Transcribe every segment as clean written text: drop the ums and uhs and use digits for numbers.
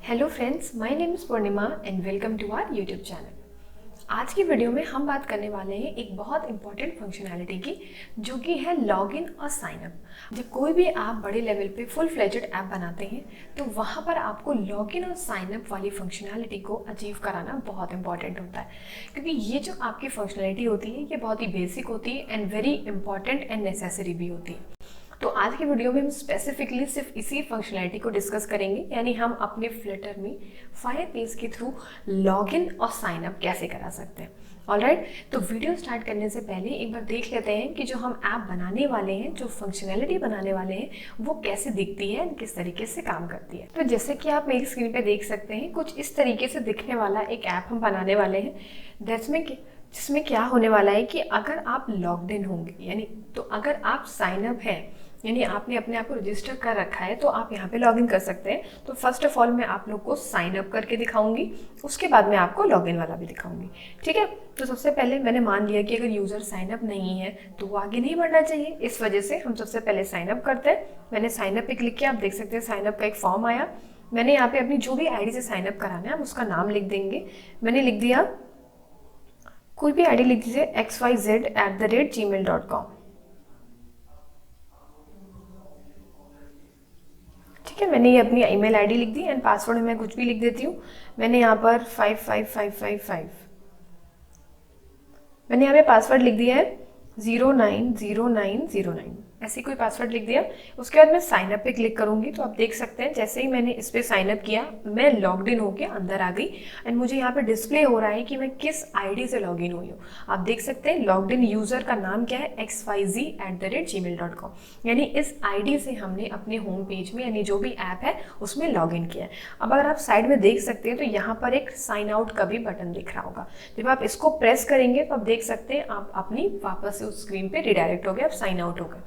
Hello friends, my name is Purnima and welcome to our YouTube channel. आज की video में हम बात करने वाले हैं एक बहुत इंपॉर्टेंट फंक्शनैलिटी की, जो कि है लॉगिन और साइन अप। जब कोई भी आप बड़े लेवल पे फुल फ्लेजेड ऐप बनाते हैं तो वहाँ पर आपको लॉगिन और साइन अप वाली फंक्शनैलिटी को अचीव कराना बहुत इंपॉर्टेंट होता है, क्योंकि ये जो आपकी फंक्शनैलिटी होती है ये बहुत ही बेसिक होती है and very important and necessary भी होती है। तो आज की वीडियो में हम स्पेसिफिकली सिर्फ इसी फंक्शनैलिटी को डिस्कस करेंगे, यानी हम अपने फ्लटर में फायरबेस के थ्रू लॉगिन और साइन अप कैसे करा सकते हैं। ऑलराइट, तो वीडियो स्टार्ट करने से पहले एक बार देख लेते हैं कि जो हम ऐप बनाने वाले हैं, जो फंक्शनैलिटी बनाने वाले हैं, वो कैसे दिखती है, किस तरीके से काम करती है। तो जैसे कि आप मेरी स्क्रीन पे देख सकते हैं, कुछ इस तरीके से दिखने वाला एक ऐप हम बनाने वाले हैं, जिसमें क्या होने वाला है कि अगर आप लॉग्ड इन होंगे, यानी तो अगर आप साइन अप हैं, यानी आपने अपने आप को रजिस्टर कर रखा है, तो आप यहाँ पे लॉगिन कर सकते हैं। तो फर्स्ट ऑफ ऑल मैं आप लोग को साइन अप करके दिखाऊंगी, उसके बाद मैं आपको लॉगिन वाला भी दिखाऊंगी। ठीक है, तो सबसे पहले मैंने मान लिया कि अगर यूज़र साइन अप नहीं है तो वो आगे नहीं बढ़ना चाहिए, इस वजह से हम सबसे पहले साइन अप करते हैं। मैंने साइन अप पे क्लिक किया, आप देख सकते हैं साइन अप का एक फॉर्म आया। मैंने यहाँ पे अपनी जो भी आईडी से साइन अप कराना है हम उसका नाम लिख देंगे। मैंने लिख दिया, कोई भी आईडी लिख दीजिए xyz@gmail.com। ठीक है, मैंने ये अपनी ईमेल आईडी लिख दी एंड पासवर्ड मैं कुछ भी लिख देती हूँ। मैंने यहाँ पर 55555 मैंने यहाँ पे पासवर्ड लिख दिया है 090909, ऐसे कोई पासवर्ड लिख दिया। उसके बाद मैं साइन अप पे क्लिक करूंगी, तो आप देख सकते हैं जैसे ही मैंने इस पे साइन अप किया मैं लॉग्ड इन होके अंदर आ गई एंड मुझे यहाँ पे डिस्प्ले हो रहा है कि मैं किस आईडी से लॉग इन हुई हूँ। आप देख सकते हैं लॉग्ड इन यूजर का नाम क्या है, xyz@gmail.com, यानी इस आईडी से हमने अपने होम पेज में, यानी जो भी ऐप है उसमें लॉग इन किया है। अब अगर आप साइड में देख सकते हैं तो यहाँ पर एक साइन आउट का भी बटन दिख रहा होगा। जब आप इसको प्रेस करेंगे तो आप देख सकते हैं आप अपनी वापस से उस स्क्रीन पे रिडायरेक्ट हो गए, आप साइन आउट हो गए।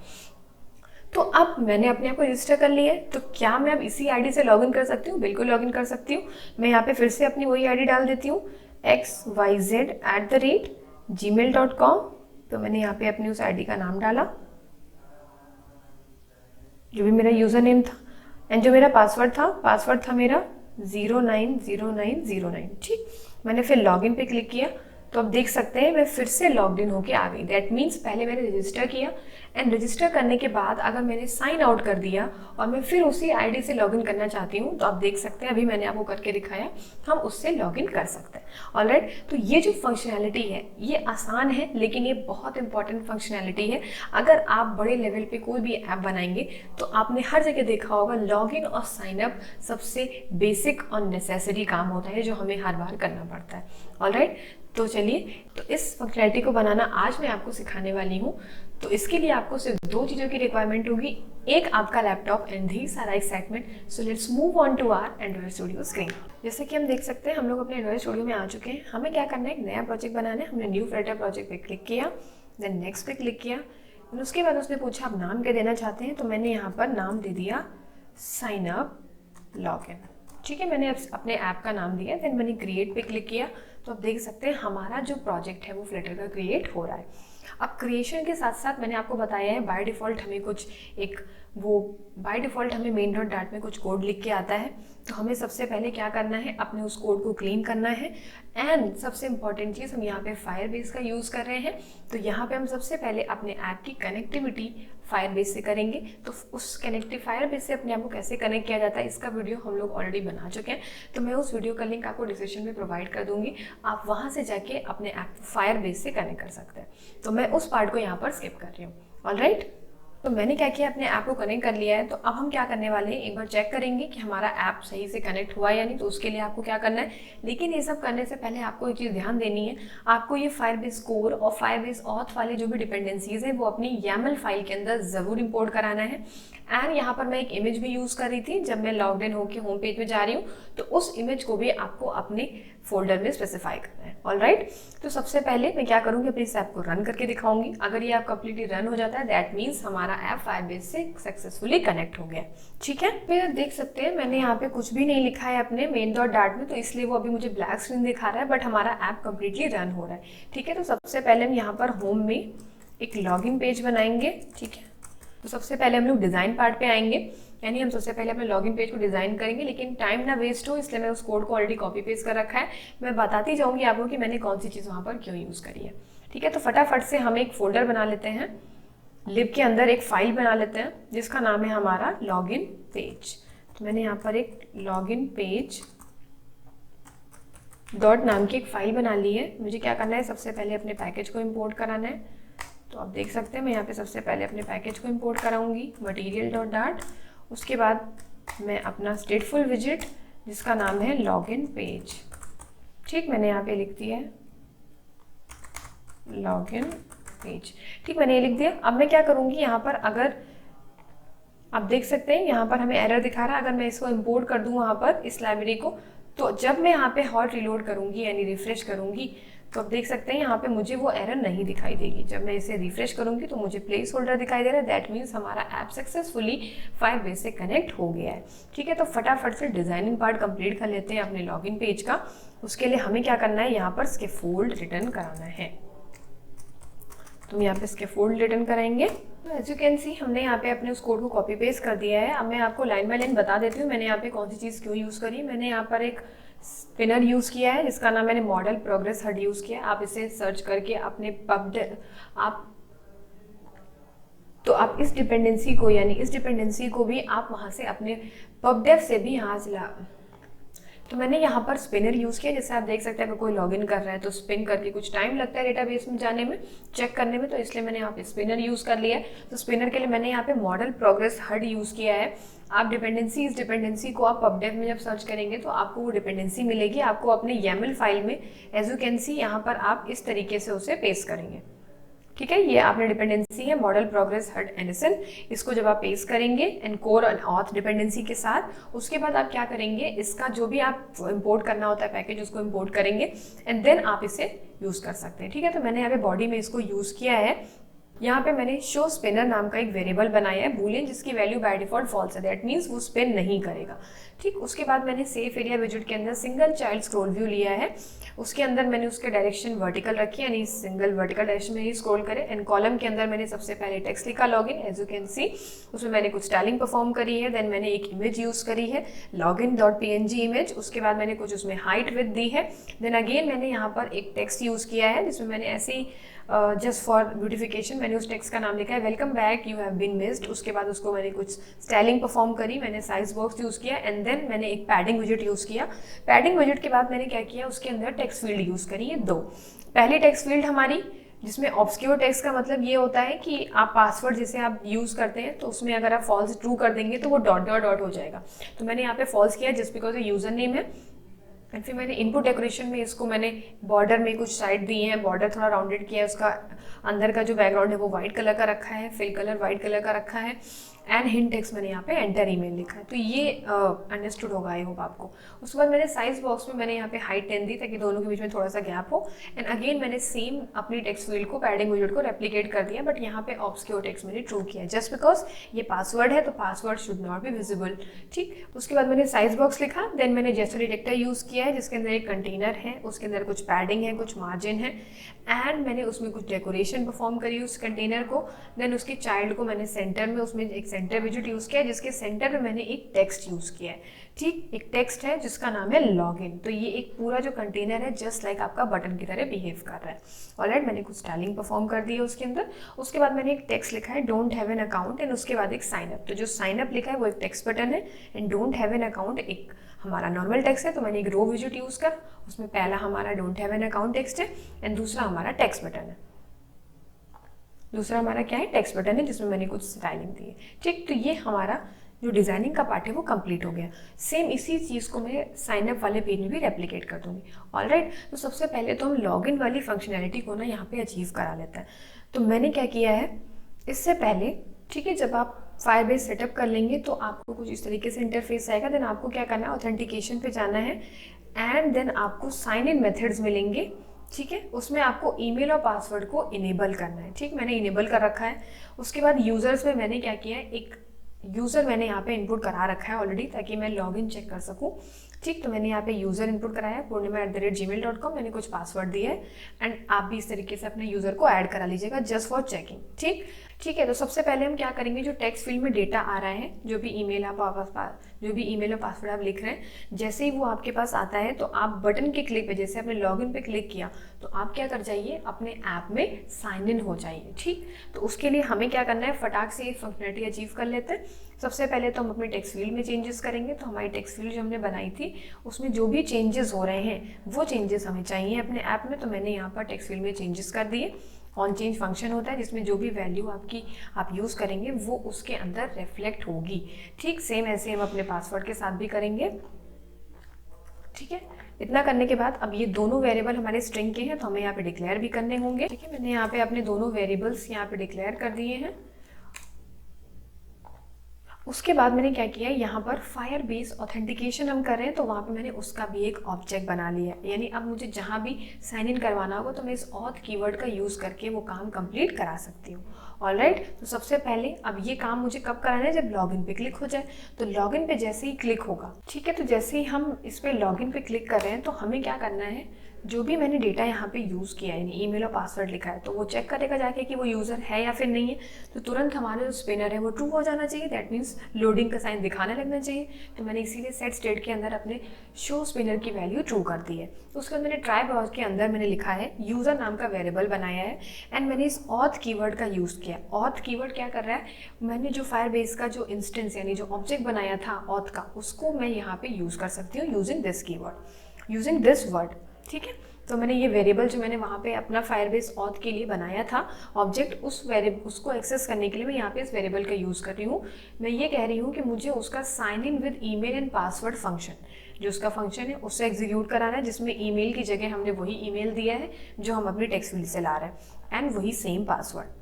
तो अब मैंने अपने आप को रजिस्टर कर लिया है, तो क्या मैं अब इसी आईडी से लॉगिन कर सकती हूँ? बिल्कुल लॉगिन कर सकती हूँ। मैं यहाँ पे फिर से अपनी वही आईडी डाल देती हूँ xyz@gmail.com। तो मैंने यहाँ पे अपनी उस आईडी का नाम डाला, जो भी मेरा यूज़र नेम था, एंड जो मेरा पासवर्ड था मेरा 090909। ठीक, मैंने फिर लॉगिन पे क्लिक किया, तो आप देख सकते हैं मैं फिर से लॉग्ड इन होके आ गई। दैट मीन्स पहले मैंने रजिस्टर किया एंड रजिस्टर करने के बाद अगर मैंने साइन आउट कर दिया और मैं फिर उसी आईडी से लॉगिन करना चाहती हूँ, तो आप देख सकते हैं अभी मैंने आपको करके दिखाया, हम उससे लॉगिन कर सकते हैं। ऑलराइट, तो ये जो फंक्शनैलिटी है ये आसान है, लेकिन ये बहुत इंपॉर्टेंट फंक्शनैलिटी है। अगर आप बड़े लेवल पे कोई भी ऐप बनाएंगे तो आपने हर जगह देखा होगा लॉगिन और साइन अप सबसे बेसिक और नेसेसरी काम होता है, जो हमें हर बार करना पड़ता है। ऑलराइट, तो चलिए, तो इस फंक्शनैलिटी को बनाना आज मैं आपको सिखाने वाली हूँ। तो इसके लिए आपको सिर्फ दो चीज़ों की रिक्वायरमेंट होगी, एक आपका लैपटॉप एंड ढेर सारा excitement. So let's move on to our Android Studio screen. जैसे कि हम देख सकते हैं हम लोग अपने एंड्रॉइड स्टूडियो में आ चुके हैं। हमें क्या करना है, एक नया प्रोजेक्ट बनाना है। हमने न्यू फ्लटर प्रोजेक्ट पे क्लिक किया, देन नेक्स्ट पे क्लिक किया, उसके बाद उसने पूछा आप नाम क्या देना चाहते हैं, तो मैंने यहाँ पर नाम दे दिया साइन अप लॉगिन। ठीक है, मैंने अपने ऐप का नाम दिया, देन मैंने क्रिएट पे क्लिक किया, तो आप देख सकते हैं हमारा जो प्रोजेक्ट है वो फ्लटर का क्रिएट हो रहा है। अब क्रिएशन के साथ साथ मैंने आपको बताया है बाय डिफ़ॉल्ट हमें मेन डॉट डाट में कुछ कोड लिख के आता है। तो हमें सबसे पहले क्या करना है, अपने उस कोड को क्लीन करना है। एंड सबसे इंपॉर्टेंट चीज़, हम यहाँ पे फायरबेस का यूज़ कर रहे हैं, तो यहाँ पे हम सबसे पहले अपने ऐप की कनेक्टिविटी फायरबेस से करेंगे। तो उस फायरबेस से अपने आप को कैसे कनेक्ट किया जाता है, इसका वीडियो हम लोग ऑलरेडी बना चुके हैं। तो मैं उस वीडियो का लिंक आपको डिस्क्रिप्शन में प्रोवाइड कर दूंगी, आप वहाँ से जाके अपने ऐप फायरबेस से कनेक्ट कर सकते हैं। तो मैं उस पार्ट को यहाँ पर स्किप कर रही हूँ। ऑलराइट, तो मैंने क्या किया, अपने ऐप को कनेक्ट कर लिया है। तो अब हम क्या करने वाले हैं, एक बार चेक करेंगे कि हमारा ऐप सही से कनेक्ट हुआ या नहीं। तो उसके लिए आपको क्या करना है, लेकिन ये सब करने से पहले आपको एक चीज़ ध्यान देनी है, आपको ये फायरबेस कोर और फायरबेस ऑथ वाले जो भी डिपेंडेंसीज है वो अपनी YAML फाइल के अंदर ज़रूर इंपोर्ट कराना है। एंड यहाँ पर मैं एक इमेज भी यूज़ कर रही थी जब मैं लॉग्ड इन होकर होम पेज में जा रही हूँ, तो उस इमेज को भी आपको अपने फोल्डर में स्पेसिफाई करना है। ऑलराइट, तो सबसे पहले मैं क्या करूँगी, अपने इस ऐप को रन करके दिखाऊंगी। अगर ये ऐप कंप्लीटली रन हो जाता है, दैट मीन्स हमारा ऐप फायरबेस से सक्सेसफुली कनेक्ट हो गया। ठीक है, फिर देख सकते हैं मैंने यहाँ पे कुछ भी नहीं लिखा है अपने मेन डॉट डाट में, तो इसलिए वो अभी मुझे ब्लैक स्क्रीन दिखा रहा है, बट हमारा ऐप कंप्लीटली रन हो रहा है। ठीक है, तो सबसे पहले हम यहाँ पर होम में एक लॉगिन पेज बनाएंगे। ठीक है, तो सबसे पहले हम लोग डिज़ाइन पार्ट पे आएंगे। यानी हम सबसे पहले अपने लॉगिन पेज को डिज़ाइन करेंगे, लेकिन टाइम ना वेस्ट हो इसलिए मैं उस कोड को ऑलरेडी कॉपी पेस्ट कर रखा है। मैं बताती जाऊँगी आपको कि मैंने कौन सी चीज़ वहाँ पर क्यों यूज़ करी है। ठीक है, तो फटाफट से हम एक फोल्डर बना लेते हैं, लिब के अंदर एक फाइल बना लेते हैं जिसका नाम है हमारा लॉगिन पेज। तो मैंने यहाँ पर एक लॉगिन पेज डॉट नाम की एक फाइल बना ली है। मुझे क्या करना है, सबसे पहले अपने पैकेज को इंपोर्ट कराना है। तो आप देख सकते हैं मैं यहाँ पे सबसे पहले अपने पैकेज को इंपोर्ट कराऊंगी, मटेरियल डॉट डार्ट। उसके बाद मैं अपना स्टेटफुल विजिट जिसका नाम है लॉगिन पेज, ठीक, मैंने यहाँ पे लिख दिया है लॉगिन पेज। ठीक, मैंने ये लिख दिया। अब मैं क्या करूँगी, यहाँ पर अगर आप देख सकते हैं यहाँ पर हमें एरर दिखा रहा है। अगर मैं इसको इंपोर्ट कर दूँ वहाँ पर इस लाइब्रेरी को, तो जब मैं यहाँ पे हॉट रिलोड करूँगी यानी रिफ्रेश करूँगी तो आप देख सकते हैं यहाँ पे मुझे वो एरर नहीं दिखाई देगी। जब मैं इसे रिफ्रेश करूँगी तो मुझे प्लेस होल्डर दिखाई दे रहा है। दैट मीन्स हमारा ऐप सक्सेसफुली फायरबेस से कनेक्ट हो गया है। ठीक है, तो फटाफट से डिजाइनिंग पार्ट कंप्लीट कर लेते हैं अपने लॉगिन पेज का। उसके लिए हमें क्या करना है, यहाँ पर स्कैफोल्ड रिटर्न कराना है। तो हम यहाँ पे स्कैफोल्ड रिटर्न कराएंगे। तो एज यू कैन सी हमने यहाँ पे अपने उस कोड को कॉपी पेस्ट कर दिया है। अब मैं आपको लाइन बाय लाइन बता देती हूँ मैंने यहाँ पे कौन सी चीज़ क्यों यूज़ करी। मैंने यहाँ पर एक स्पिनर यूज़ किया है जिसका नाम मैंने मॉडल प्रोग्रेस हड यूज़ किया है। आप इसे सर्च करके अपने आप इस डिपेंडेंसी को यानी इस डिपेंडेंसी को भी आप वहाँ से अपने पबडेव से भी यहाँ से तो मैंने यहाँ पर स्पिनर यूज़ किया। जैसे आप देख सकते हैं अगर कोई लॉगिन कर रहा है तो स्पिन करके कुछ टाइम लगता है डेटाबेस में जाने में, चेक करने में, तो इसलिए मैंने यहाँ पे स्पिनर यूज़ कर लिया है। तो स्पिनर के लिए मैंने यहाँ पे मॉडल प्रोग्रेस हड यूज़ किया है। आप इस डिपेंडेंसी को आप पबडेव में जब सर्च करेंगे तो आपको वो डिपेंडेंसी मिलेगी। आपको अपने YAML फाइल में एज यू कैन सी यहाँ पर आप इस तरीके से उसे पेस्ट करेंगे। ठीक है, ये आपने डिपेंडेंसी है मॉडल प्रोग्रेस हड एनएसएन। इसको जब आप पेस्ट करेंगे एनकोर और ऑथ डिपेंडेंसी के साथ, उसके बाद आप क्या करेंगे, इसका जो भी आप इंपोर्ट करना होता है पैकेज उसको इंपोर्ट करेंगे एंड देन आप इसे यूज़ कर सकते हैं। ठीक है, तो मैंने यहाँ पे बॉडी में इसको यूज़ किया है। यहाँ पे मैंने शो स्पिनर नाम का एक वेरिएबल बनाया है बूलियन, जिसकी वैल्यू बाय डिफॉल्ट फॉल्स है। दैट मीन्स वो स्पिन नहीं करेगा। ठीक, उसके बाद मैंने सेफ एरिया विजिट के अंदर सिंगल चाइल्ड स्क्रॉल व्यू लिया है। उसके अंदर मैंने उसके डायरेक्शन वर्टिकल रखी है, यानी सिंगल वर्टिकल डायरेक्शन में ही स्क्रॉल करे। एंड कॉलम के अंदर मैंने सबसे पहले टेक्स्ट लिखा login, as you can see उसमें मैंने कुछ स्टाइलिंग परफॉर्म करी है। देन मैंने एक इमेज यूज़ करी है login.png इमेज। उसके बाद मैंने कुछ उसमें हाइट विड्थ दी है। देन अगेन मैंने यहाँ पर एक टेक्स्ट यूज़ किया है जिसमें मैंने ऐसे ही जस्ट फॉर ब्यूटिफिकेशन मैंने उस टेक्स्ट का नाम लिखा है welcome back you have been missed. उसके बाद उसको मैंने कुछ स्टाइलिंग परफॉर्म करी, मैंने साइज बॉक्स यूज़ किया एंड देन मैंने एक पैडिंग विजिट यूज़ किया। पैडिंग विजिट के बाद मैंने क्या किया, उसके अंदर टेक्स्ट फील्ड यूज़ करी है दो। पहली टेक्स्ट फील्ड हमारी जिसमें ऑब्सक्योर टेक्स्ट का मतलब ये होता है कि आप पासवर्ड जैसे आप यूज़ करते हैं तो उसमें अगर आप फॉल्स ट्रू कर देंगे तो वो डॉट डॉट डॉट हो जाएगा। तो मैंने यहाँ पे फॉल्स किया जस्ट बिकॉज ये यूज़र नेम है। एंड फिर मैंने इनपुट डेकोरेशन में इसको मैंने बॉर्डर में कुछ साइड दिए हैं, बॉर्डर थोड़ा राउंडेड किया है, उसका अंदर का जो बैकग्राउंड है वो वाइट कलर का रखा है, फिल कलर वाइट कलर का रखा है एंड हिंट टेक्स्ट मैंने यहाँ पे एंटर ईमेल लिखा है। तो ये अंडरस्टूड होगा आई होप आपको। उसके बाद मैंने साइज बॉक्स में मैंने यहाँ पे हाइट 10 दी ताकि दोनों के बीच में थोड़ा सा गैप हो। एंड अगेन मैंने सेम अपनी टेक्स्ट फील्ड को पैडिंग विजिट को रेप्लिकेट कर दिया, बट यहाँ पे ऑब्सक्योर टेक्स्ट मैंने ट्रू किया जस्ट बिकॉज ये पासवर्ड है तो password should not be visible. ठीक, उसके बाद मैंने साइज बॉक्स लिखा। देन मैंने जेस्चर डिटेक्टर यूज़ किया है जिसके अंदर एक कंटेनर है, उसके अंदर कुछ पैडिंग है, कुछ मार्जिन है एंड मैंने उसमें कुछ डेकोरेशन परफॉर्म करी उस कंटेनर को। देन उसके चाइल्ड को मैंने सेंटर में उसमें एक सेंटर विजिट यूज़ किया जिसके सेंटर में मैंने एक टेक्स्ट यूज़ किया है। ठीक, एक टेक्स्ट है जिसका नाम है लॉगिन। तो ये एक पूरा जो कंटेनर है जस्ट लाइक आपका बटन की तरह बिहेव कर रहा है। ऑलराइट, मैंने कुछ स्टाइलिंग परफॉर्म कर दी है उसके अंदर। उसके बाद मैंने एक टेक्स्ट लिखा है don't have an account and उसके बाद एक साइन अप। तो जो साइन अप लिखा है वो एक टेक्स्ट बटन है and don't have an account एक हमारा नॉर्मल टेक्स्ट है। तो मैंने एक रो विजिट यूज़ कर उसमें पहला हमारा don't have an account text है एंड दूसरा हमारा टेक्स्ट बटन है। दूसरा हमारा क्या है, टेक्स्ट बटन है जिसमें मैंने कुछ स्टाइलिंग दी है। ठीक, तो ये हमारा जो डिज़ाइनिंग का पार्ट है वो कंप्लीट हो गया। सेम इसी चीज़ को मैं साइन अप वाले पेज में भी रेप्लिकेट कर दूंगी। ऑलराइट, तो सबसे पहले तो हम लॉगिन वाली फंक्शनैलिटी को ना यहाँ पे अचीव करा लेते हैं। तो मैंने क्या किया है, इससे पहले ठीक है जब आप फायरबेस सेटअप कर लेंगे तो आपको कुछ इस तरीके से इंटरफेस आएगा। देन आपको क्या करना है, ऑथेंटिकेशन पे जाना है एंड देन आपको साइन इन मेथड्स मिलेंगे। ठीक है, उसमें आपको ईमेल और पासवर्ड को इनेबल करना है। ठीक, मैंने इनेबल कर रखा है। उसके बाद यूज़र्स में मैंने क्या किया है, एक यूज़र मैंने यहाँ पे इनपुट करा रखा है ऑलरेडी ताकि मैं लॉगिन चेक कर सकूँ। ठीक, तो मैंने यहाँ पे यूज़र इनपुट कराया है purnima@gmail.com, मैंने कुछ पासवर्ड दिया है एंड आप भी इस तरीके से अपने यूज़र को ऐड करा लीजिएगा जस्ट फॉर चेकिंग। ठीक है, तो सबसे पहले हम क्या करेंगे, जो टेक्स्ट फील्ड में डेटा आ रहा है, जो भी ईमेल और पासवर्ड आप लिख रहे हैं, जैसे ही वो आपके पास आता है तो आप बटन के क्लिक पे, जैसे आपने लॉगिन पे क्लिक किया तो आप क्या कर जाइए, अपने ऐप में साइन इन हो जाइए। ठीक, तो उसके लिए हमें क्या करना है, फटाक से ये फंक्शनलिटी अचीव कर लेते हैं। सबसे पहले तो हम अपने टेक्स्ट फील्ड में चेंजेस करेंगे। तो हमारी टेक्स्ट फील्ड जो हमने बनाई थी उसमें जो भी चेंजेस हो रहे हैं वो चेंजेस हमें चाहिए अपने ऐप में। तो मैंने यहाँ पर टेक्स्ट फील्ड में चेंजेस कर दिए। ऑन चेंज फंक्शन होता है जिसमें जो भी वैल्यू आप यूज़ करेंगे वो उसके अंदर रिफ्लेक्ट होगी। ठीक, सेम ऐसे हम अपने पासवर्ड के साथ भी करेंगे। ठीक है, इतना करने के बाद अब ये दोनों वेरिएबल हमारे स्ट्रिंग के हैं तो हमें यहाँ पे डिक्लेयर भी करने होंगे। ठीक है, मैंने यहाँ पे अपने दोनों वेरिएबल्स यहाँ पे डिक्लेयर कर दिए हैं। उसके बाद मैंने क्या किया है, यहाँ पर फायरबेस ऑथेंटिकेशन हम कर रहे हैं तो वहाँ पे मैंने उसका भी एक ऑब्जेक्ट बना लिया है। यानी अब मुझे जहाँ भी साइन इन करवाना होगा तो मैं इस ऑथ कीवर्ड का यूज़ करके वो काम कंप्लीट करा सकती हूँ। ऑलराइट, तो सबसे पहले अब ये काम मुझे कब कराना है, जब लॉगिन पे क्लिक हो जाए। तो लॉगिन पे जैसे ही क्लिक होगा, ठीक है, तो जैसे ही हम इस पर लॉगिन पे क्लिक कर रहे हैं तो हमें क्या करना है, जो भी मैंने डेटा यहाँ पे यूज़ किया है, यानी ईमेल और पासवर्ड लिखा है, तो वो चेक करेगा जाके कि वो यूज़र है या फिर नहीं है। तो तुरंत हमारा जो स्पिनर है वो ट्रू हो जाना चाहिए, दैट मीन्स लोडिंग का साइन दिखाने लगना चाहिए। तो मैंने इसीलिए सेट स्टेट के अंदर अपने शो स्पिनर की वैल्यू ट्रू कर दी है। तो उसके बाद मैंने ट्राई ब्राउज के अंदर मैंने लिखा है, यूज़र नाम का वेरिएबल बनाया है एंड मैंने इस ऑथ कीवर्ड का यूज़ किया। ऑथ कीवर्ड क्या कर रहा है, मैंने जो फायरबेस का जो इंस्टेंस यानी जो ऑब्जेक्ट बनाया था ऑथ का, उसको मैं यहाँ पे यूज़ कर सकती हूँ using this keyword, using this word. ठीक है, तो मैंने ये वेरिएबल जो मैंने वहाँ पे अपना फायरबेस ऑथ के लिए बनाया था ऑब्जेक्ट, उसको एक्सेस करने के लिए मैं यहाँ पे इस वेरिएबल का यूज़ कर रही हूँ। मैं ये कह रही हूँ कि मुझे उसका sign in with email and password function, जो उसका फंक्शन है उससे एग्जीक्यूट कराना है, जिसमें ईमेल की जगह हमने वही ईमेल दिया है जो हम अपनी टेक्स्ट फील्ड से ला रहे हैं एंड वही सेम पासवर्ड।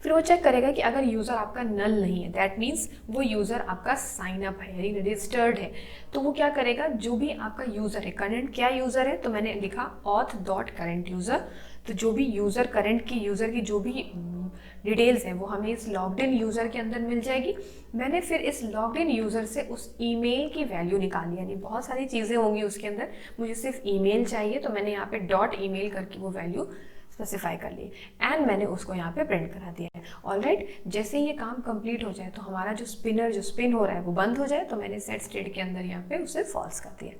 फिर वो चेक करेगा कि अगर यूज़र आपका नल नहीं है, दैट मीन्स वो यूज़र आपका साइन अप है यानी रजिस्टर्ड है, तो वो क्या करेगा, जो भी आपका यूज़र है, करंट क्या यूज़र है, तो मैंने लिखा auth.current यूज़र। तो जो भी यूज़र करंट की यूज़र की जो भी डिटेल्स हैं वो हमें इस लॉग्ड इन यूज़र के अंदर मिल जाएगी। मैंने फिर इस लॉग्ड इन यूज़र से उस ईमेल की वैल्यू निकाली, यानी बहुत सारी चीज़ें होंगी उसके अंदर, मुझे सिर्फ ईमेल चाहिए तो मैंने यहाँ पे डॉट ईमेल करके वो वैल्यू स्पेसिफाई कर ली एंड मैंने उसको यहाँ पे प्रिंट करा दिया है। ऑलराइट, जैसे ही ये काम कंप्लीट हो जाए तो हमारा जो स्पिनर जो स्पिन हो रहा है वो बंद हो जाए, तो मैंने सेट स्टेट के अंदर यहाँ पे उसे फॉल्स कर दिया।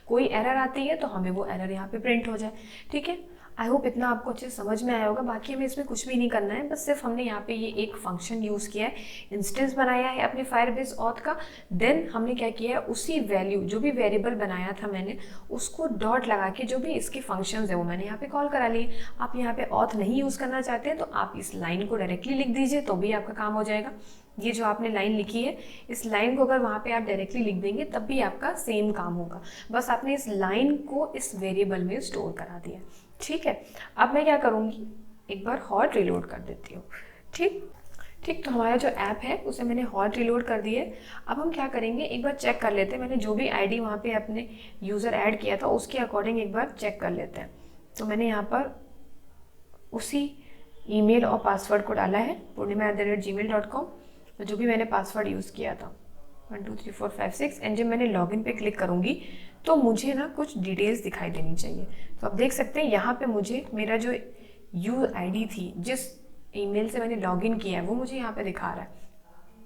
कोई एरर आती है तो हमें वो एरर यहाँ पे प्रिंट हो जाए। ठीक है, आई होप इतना आपको अच्छे समझ में आया होगा। बाकी हमें इसमें कुछ भी नहीं करना है, बस सिर्फ हमने यहाँ पे ये एक फंक्शन यूज़ किया है, इंस्टेंस बनाया है अपने फायरबेस ऑथ का। देन हमने क्या किया है, उसी वैल्यू जो भी वेरिएबल बनाया था मैंने उसको डॉट लगा के जो भी इसके फंक्शंस है वो मैंने यहाँ पे कॉल करा लिए। आप यहाँ पे ऑथ नहीं यूज़ करना चाहते हैं तो आप इस लाइन को डायरेक्टली लिख दीजिए तो भी आपका काम हो जाएगा। ये जो आपने लाइन लिखी है, इस लाइन को अगर वहाँ पे आप डायरेक्टली लिख देंगे तब भी आपका सेम काम होगा, बस आपने इस लाइन को इस वेरिएबल में स्टोर करा दिया। ठीक है, अब मैं क्या करूँगी, एक बार हॉट रिलोड कर देती हूँ। ठीक, तो हमारा जो ऐप है उसे मैंने हॉट रिलोड कर दिया है। अब हम क्या करेंगे, एक बार चेक कर लेते हैं, मैंने जो भी आईडी वहाँ पे अपने यूज़र ऐड किया था उसके अकॉर्डिंग एक बार चेक कर लेते हैं। तो मैंने यहाँ पर उसी ईमेल और पासवर्ड को डाला है purnima@gmail.com, तो जो भी मैंने पासवर्ड यूज़ किया था 1 2 3 4 5 6, एंड जब मैंने लॉगिन पे क्लिक करूँगी तो मुझे ना कुछ डिटेल्स दिखाई देनी चाहिए। तो आप देख सकते हैं यहाँ पे मुझे मेरा जो यूआईडी थी, जिस ईमेल से मैंने लॉगिन किया है वो मुझे यहाँ पे दिखा रहा है।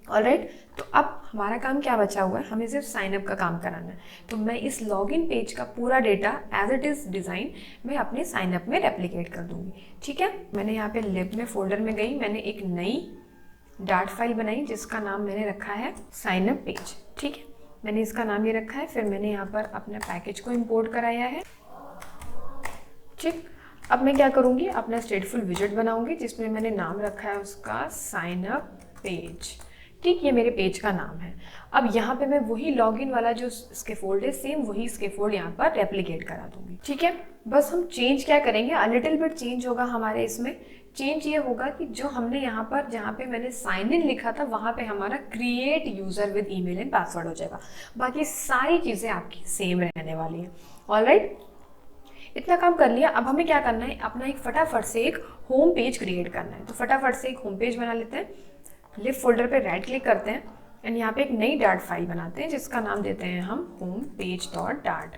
ऑलराइट, तो अब हमारा काम क्या बचा हुआ है, हमें सिर्फ साइनअप का काम कराना है। तो मैं इस लॉगिन पेज का पूरा data as it is design मैं अपने साइनअप में रेप्लिकेट कर दूँगी। ठीक है, मैंने यहाँ पे लिब में फोल्डर में गई, मैंने एक नई डार्ट फाइल बनाई जिसका नाम मैंने रखा है साइनअप पेज। ठीक है, मैंने इसका नाम ये रखा है। फिर मैंने यहाँ पर अपने पैकेज को इंपोर्ट कराया है। ठीक, अब मैं क्या करूँगी, अपना स्टेटफुल विजेट बनाऊँगी जिसमें मैंने नाम रखा है उसका साइनअप पेज। ठीक, ये मेरे पेज का नाम है। अब यहाँ पे मैं वही लॉगिन वाला जो स्कैफोल्ड है, सेम वही स्कैफोल्ड यहाँ पर रेप्लिकेट करा दूँगी। ठीक है, बस हम चेंज क्या करेंगे, अ लिटिल बिट चेंज होगा हमारे इसमें। चेंज ये होगा कि जो हमने यहाँ पर जहाँ पे मैंने साइन इन लिखा था वहाँ पे हमारा create user with email and password हो जाएगा। बाकी सारी चीज़ें आपकी सेम रहने वाली हैं। ऑलराइट, इतना काम कर लिया। अब हमें क्या करना है, अपना एक फटाफट से एक होम पेज क्रिएट करना है। तो फटाफट से एक होम पेज बना लेते हैं। लिव फोल्डर पे राइट क्लिक करते हैं एंड यहाँ पे एक नई डार्ट फाइल बनाते हैं जिसका नाम देते हैं हम होम पेज डॉट डार्ट।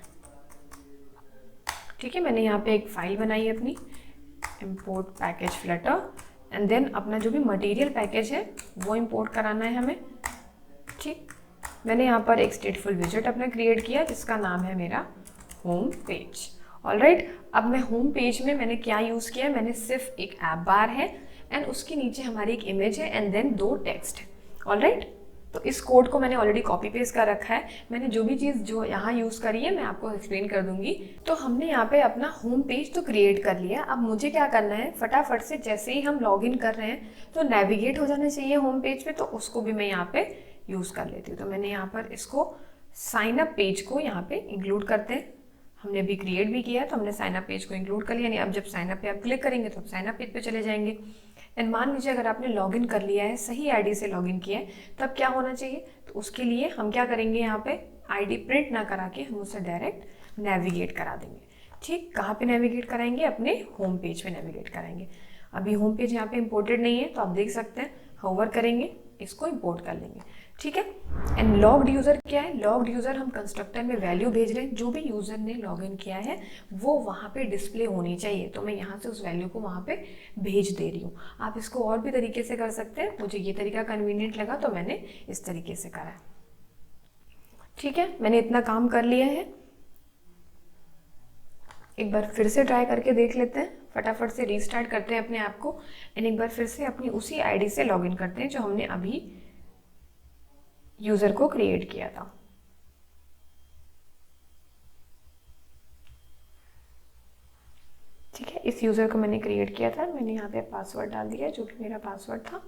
ठीक है, मैंने यहाँ पे एक फाइल बनाई है अपनी, import package Flutter, and then अपना जो भी मटेरियल पैकेज है वो इम्पोर्ट कराना है हमें। ठीक, मैंने यहाँ पर एक स्टेटफुल विजेट अपना क्रिएट किया जिसका नाम है मेरा होम पेज। ऑलराइट, अब मैं होम पेज में मैंने क्या यूज़ किया है, मैंने सिर्फ एक ऐप बार है एंड उसके नीचे हमारी एक इमेज है एंड देन 2 टेक्स्ट है। ऑलराइट, तो इस कोड को मैंने ऑलरेडी कॉपी पेस्ट कर रखा है। मैंने जो भी चीज़ जो यहाँ यूज़ करी है मैं आपको एक्सप्लेन कर दूंगी। तो हमने यहाँ पे अपना होम पेज तो क्रिएट कर लिया। अब मुझे क्या करना है, फटाफट से जैसे ही हम लॉगिन कर रहे हैं तो नेविगेट हो जाना चाहिए होम पेज पे, तो उसको भी मैं यहाँ पे यूज़ कर लेती हूँ। तो मैंने यहाँ पर इसको साइन अप पेज को यहाँ पे इंक्लूड करते हैं। हमने अभी क्रिएट भी किया है तो हमने साइन अप पेज को इंक्लूड कर लिया। यानी अब जब साइन अप पे आप क्लिक करेंगे तो आप साइन अप पेज पे चले जाएंगे। एंड मान लीजिए अगर आपने लॉगिन कर लिया है, सही आईडी से लॉगिन किया है, तब क्या होना चाहिए, तो उसके लिए हम क्या करेंगे, यहाँ पे आईडी प्रिंट ना करा के हम उसे डायरेक्ट नेविगेट करा देंगे। ठीक, कहाँ पे नेविगेट कराएंगे, अपने होम पेज पे नेविगेट कराएंगे। अभी होम पेज यहाँ पे इंपोर्टेड नहीं है तो आप देख सकते हैं, होवर करेंगे, इसको इंपोर्ट कर लेंगे। ठीक है, एंड लॉग्ड यूज़र क्या है, लॉग्ड यूज़र हम कंस्ट्रक्टर में वैल्यू भेज रहे हैं, जो भी यूज़र ने लॉगिन किया है वो वहाँ पे डिस्प्ले होनी चाहिए। तो मैं यहाँ से उस वैल्यू को वहाँ पे भेज दे रही हूँ। आप इसको और भी तरीके से कर सकते हैं, मुझे ये तरीका कन्वीनियंट लगा तो मैंने इस तरीके से करा है। ठीक है, मैंने इतना काम कर लिया है। एक बार फिर से ट्राई करके देख लेते हैं, फटाफट से रीस्टार्ट करते हैं अपने ऐप को एंड एक बार फिर से अपनी उसी आईडी से लॉगिन करते हैं जो हमने अभी यूज़र को क्रिएट किया था। ठीक है, इस यूज़र को मैंने क्रिएट किया था, मैंने यहाँ पे पासवर्ड डाल दिया जो कि मेरा पासवर्ड था।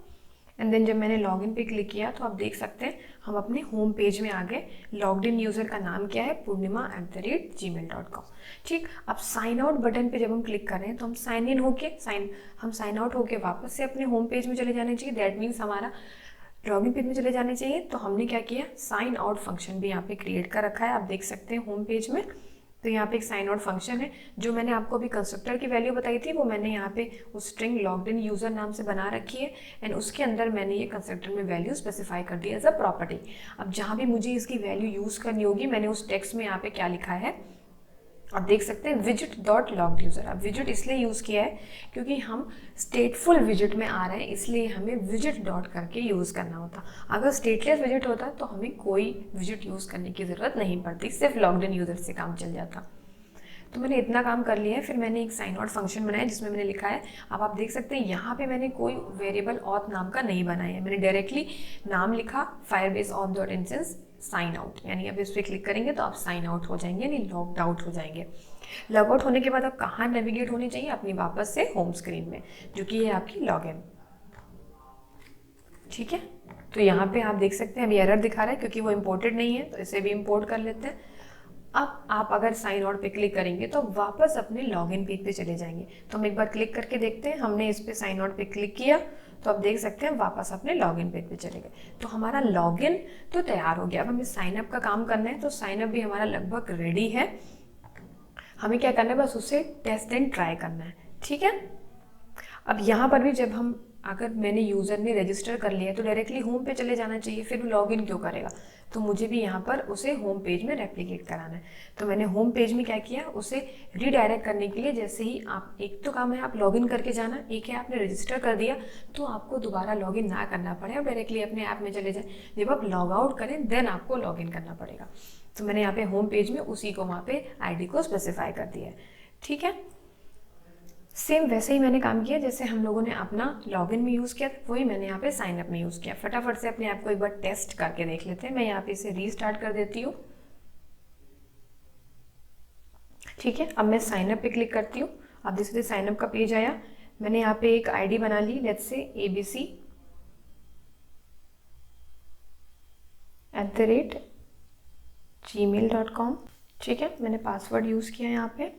एंड देन जब मैंने लॉगिन पे क्लिक किया तो आप देख सकते हैं हम अपने होम पेज में आ गए। लॉग्ड इन यूज़र का नाम क्या है, purnima@gmail.com। ठीक, अब साइन आउट बटन पे जब हम क्लिक कर रहे हैं तो हम साइन इन होके साइन आउट होके वापस से अपने होम पेज में चले जाने चाहिए। दैट मीन्स हमारा लॉगिन पेज में चले जाने चाहिए। तो हमने क्या किया, साइन आउट फंक्शन भी यहाँ पे क्रिएट कर रखा है, आप देख सकते हैं होम पेज में। तो यहाँ पे एक साइन आउट फंक्शन है, जो मैंने आपको अभी कंस्ट्रक्टर की वैल्यू बताई थी वो मैंने यहाँ पे उस स्ट्रिंग लॉग्ड इन यूज़र नाम से बना रखी है एंड उसके अंदर मैंने ये कंस्ट्रक्टर में वैल्यू स्पेसिफाई कर दी एज अ प्रॉपर्टी। अब जहाँ भी मुझे इसकी वैल्यू यूज़ करनी होगी, मैंने उस टेक्स्ट में यहाँ पे क्या लिखा है आप देख सकते हैं, विजिट डॉट लॉग्ड यूज़र। अब विजिट इसलिए यूज़ किया है क्योंकि हम स्टेटफुल विजिट में आ रहे हैं, इसलिए हमें विजिट डॉट करके यूज़ करना होता। अगर स्टेटलेस विजिट होता तो हमें कोई विजिट यूज़ करने की ज़रूरत नहीं पड़ती, सिर्फ लॉग्ड इन यूज़र से काम चल जाता। तो मैंने इतना काम कर लिया है। फिर मैंने एक साइन आउट फंक्शन बनाया जिसमें मैंने लिखा है, अब आप देख सकते हैं यहाँ पे मैंने कोई वेरिएबल ऑथ नाम का नहीं बनाया है, मैंने डायरेक्टली नाम लिखा Firebase auth dot instance sign out. यानी अब इस पर क्लिक करेंगे तो आप साइन आउट हो जाएंगे, यानी लॉग्ड आउट हो जाएंगे। लॉग आउट होने के बाद आप कहाँ नेविगेट होने चाहिए, अपनी वापस से होम स्क्रीन में, जो कि है आपकी लॉगिन। ठीक है, तो यहाँ पे आप देख सकते हैं अभी एरर दिखा रहा है क्योंकि वो इम्पोर्टेड नहीं है, तो इसे भी इम्पोर्ट कर लेते हैं। अब आप अगर साइन आउट पे क्लिक करेंगे तो वापस अपने लॉगिन पेज पे चले जाएंगे। तो हम एक बार क्लिक करके देखते हैं, हमने इस पे साइन आउट पे क्लिक किया तो आप देख सकते हैं वापस अपने लॉगिन पेज पे चले गए। तो हमारा लॉगिन तो तैयार हो गया। अब हमें साइन अप का काम करना है, तो साइन अप भी हमारा लगभग रेडी है। हमें क्या करना है, बस उसे टेस्ट एंड ट्राई करना है। ठीक है, अब यहाँ पर भी जब हम अगर मैंने यूज़र ने रजिस्टर कर लिया तो डायरेक्टली होम पे चले जाना चाहिए, फिर वो लॉगिन क्यों करेगा। तो मुझे भी यहाँ पर उसे होम पेज में रेप्लिकेट कराना है। तो मैंने होम पेज में क्या किया, उसे रीडायरेक्ट करने के लिए जैसे ही आप, एक तो काम है आप लॉगिन करके जाना, एक है आपने रजिस्टर कर दिया तो आपको दोबारा लॉगिन ना करना पड़े, आप डायरेक्टली अपने ऐप में चले जाएं। जब आप लॉग आउट करें देन आपको लॉगिन करना पड़ेगा। तो मैंने यहाँ पे होम पेज में उसी को वहाँ पे आईडी को स्पेसिफाई कर दिया है। ठीक है, सेम वैसे ही मैंने काम किया जैसे हम लोगों ने अपना लॉगिन में यूज़ किया, वही मैंने यहाँ पे साइन अप में यूज़ किया। फटाफट से अपने आप को एक बार टेस्ट करके देख लेते हैं। मैं यहाँ पे इसे रीस्टार्ट कर देती हूँ। ठीक है, अब मैं साइन अप पे क्लिक करती हूँ। अब देख सकते साइन अप का पेज आया। मैंने यहाँ पे एक आईडी बना ली, लेट्स से abc@gmail.com। ठीक है, मैंने पासवर्ड यूज़ किया यहाँ पे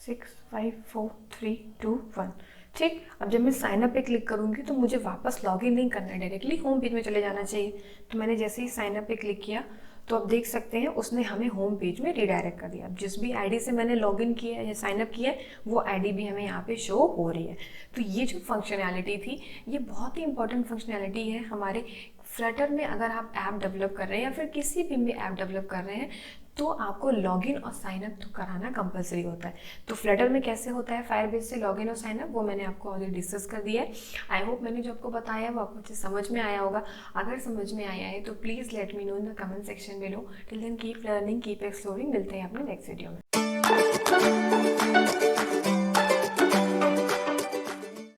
654321। ठीक, अब जब मैं साइन अप पे क्लिक करूँगी तो मुझे वापस लॉगिन नहीं करना है, डायरेक्टली होम पेज में चले जाना चाहिए। तो मैंने जैसे ही साइन अप पे क्लिक किया तो आप देख सकते हैं उसने हमें होम पेज में रिडायरेक्ट कर दिया। जिस भी आईडी से मैंने लॉगिन किया है या साइनअप किया है वो आईडी भी हमें यहाँ पे शो हो रही है। तो ये जो फंक्शनैलिटी थी ये बहुत ही इंपॉर्टेंट फंक्शनैलिटी है हमारे फ्लटर में। अगर आप ऐप डेवलप कर रहे हैं या फिर किसी भी ऐप डेवलप कर रहे हैं तो आपको लॉगिन और साइनअप तो कराना कंपलसरी होता है। तो फ्लटर में कैसे होता है फायरबेस से लॉगिन और साइनअप, वो मैंने आपको ऑलरेडी डिस्कस कर दिया है। आई होप मैंने जो आपको बताया वो आपको अच्छे समझ में आया होगा। अगर समझ में आया है तो please let me know in the comment section below. Till then keep learning, keep exploring. मिलते हैं अपने नेक्स्ट वीडियो में।